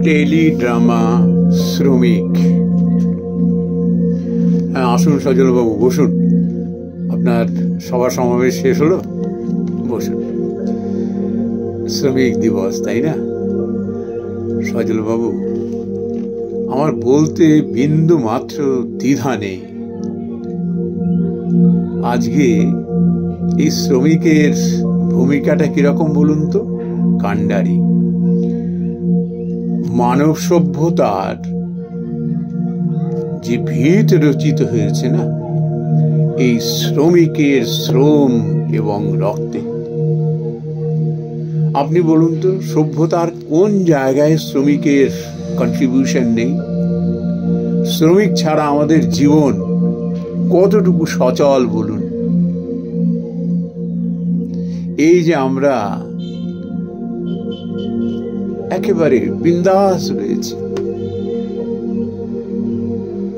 টেলিড্রামা শ্রমিক। হ্যাঁ, আসুন সজলবাবু, বসুন। আপনার সভা সমাবেশ শেষ হলো, বসুন। শ্রমিক দিবস, তাই না সজলবাবু? আমার বলতে বিন্দু মাত্র দ্বিধা নেই। আজকে এই শ্রমিকের ভূমিকাটা কিরকম বলুন তো? কাণ্ডারি। মানব সভ্যতার যে ভিত রচিত হয়েছে না, এই শ্রমিকের শ্রম এবং রক্তে। আপনি বলুন তো, সভ্যতার কোন জায়গায় শ্রমিকের কন্ট্রিবিউশন নেই? শ্রমিক ছাড়া আমাদের জীবন কতটুকু সচল বলুন? এই যে আমরা একেবারে বিন্দাস রয়েছে,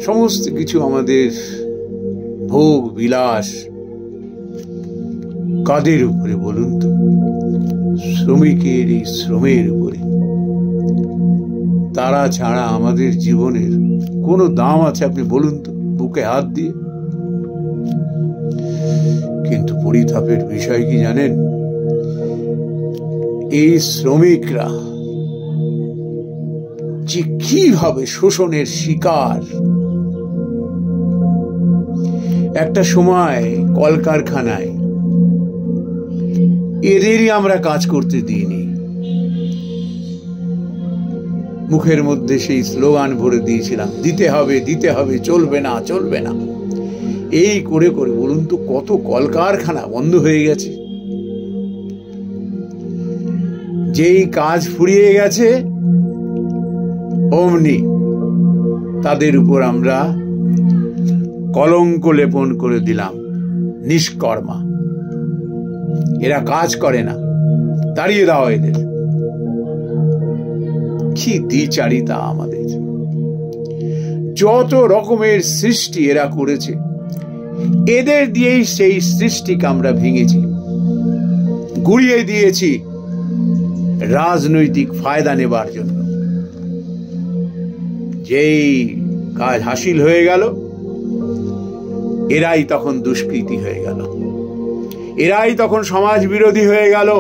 সমস্ত কিছু আমাদের ভোগ বিলাস কাদের উপরে বলুন তো? শ্রমিকের এই শ্রমের উপরে। তারা ছাড়া আমাদের জীবনের কোনো দাম আছে আপনি বলুন তো, বুকে হাত দিয়ে? কিন্তু পরিতাপের বিষয় কি জানেন? এই শ্রমিকরা যে কিভাবে শোষণের শিকার। একটা সময় কলকারখানায় এদেরই আমরা কাজ করতে দিইনি, মুখের মধ্যে সেই স্লোগান ভরে দিয়েছিলাম, দিতে হবে দিতে হবে, চলবে না চলবে না। এই করে করে বলুন তো কত কলকারখানা বন্ধ হয়ে গেছে। যেই কাজ ফুরিয়ে গেছে অমনি তাদের উপর আমরা কলঙ্ক লেপন করে দিলাম, নিষ্কর্মা, এরা কাজ করে না, তাড়িয়ে দাও এদের। কি দ্বিচারিতা আমাদের! যত রকমের সৃষ্টি এরা করেছে, এদের দিয়েই সেই সৃষ্টিকে আমরা ভেঙেছি, গুড়িয়ে দিয়েছি রাজনৈতিক ফায়দা নেবার জন্য। যেই কাজ হাসিল হয়ে গেল, এরাই তখন দুষ্কৃতী হয়ে গেল, এরাই তখন সমাজ বিরোধী হয়ে গেল,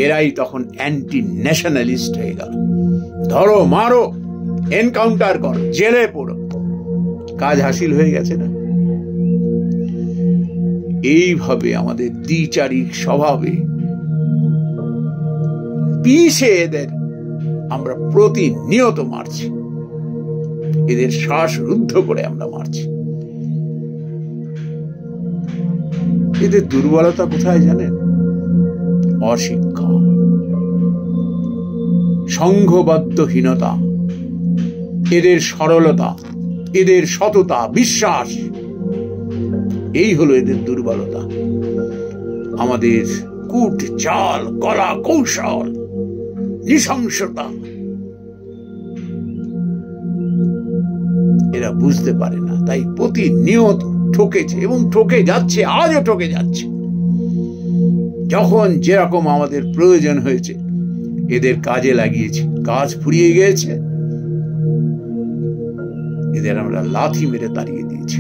এরাই তখন অ্যান্টি ন্যাশনালিস্ট হয়ে গেল। ধরো, মারো, এনকাউন্টার করো, জেলে পড়ো, কাজ হাসিল হয়ে গেছে না? এইভাবে আমাদের দ্বিচারিক স্বভাবে পিষে এদের আমরা প্রতিনিয়ত মারছি, এদের শ্বাসরুদ্ধ করে আমরা মারছি। এদের দুর্বলতা কোথায় জানেন? অশিক্ষা, সংঘবদ্ধহীনতা, এদের সরলতা, এদের সততা, বিশ্বাস, এই হলো এদের দুর্বলতা। আমাদের কূট চাল, কলা কৌশল, নৃশংসতা এরা বুঝতে পারে না, তাই প্রতিনিয়ত ঠকেছে এবং ঠকে যাচ্ছে, আজও ঠকে যাচ্ছে। যখন যেরকম আমাদের প্রয়োজন হয়েছে এদের কাজে লাগিয়েছি, কাজ ফুরিয়ে গিয়েছে, এদের আমরা লাথি মেরে তাড়িয়ে দিয়েছি।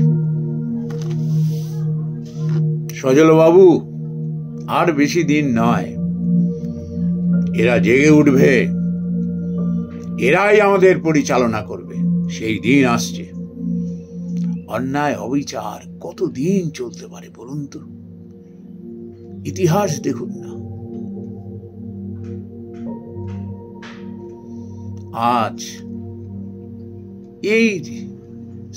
সজলবাবু, আর বেশি দিন নয়, এরা জেগে উঠবে, এরাই আমাদের পরিচালনা করবে। সেই দিন আসছে। অন্যায় অবিচার কতদিন চলতে পারে বলুন তো? ইতিহাস দেখুন না। আজ এই যে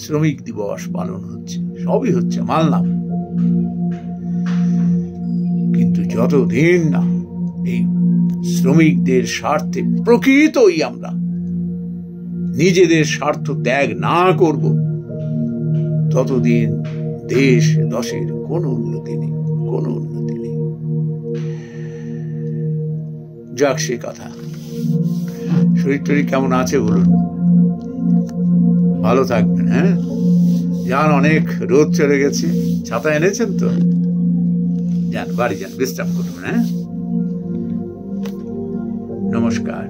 শ্রমিক দিবস পালন হচ্ছে, সবই হচ্ছে, মানলাম, কিন্তু যতদিন না এই শ্রমিকদের স্বার্থে প্রকৃতই আমরা নিজেদের স্বার্থ ত্যাগ না করব, ততদিন দেশ দশের কোনো উন্নতি নেই, কোনো উন্নতি নেই। যাক, সে কথা। শরীর টরীর কেমন আছে বলুন? ভালো থাকবেন। হ্যাঁ, যান, অনেক রোদ চলে গেছে। ছাতা এনেছেন তো? যান, বাড়ি যান, বিশ্রাম করুন। হ্যাঁ। নমস্কার।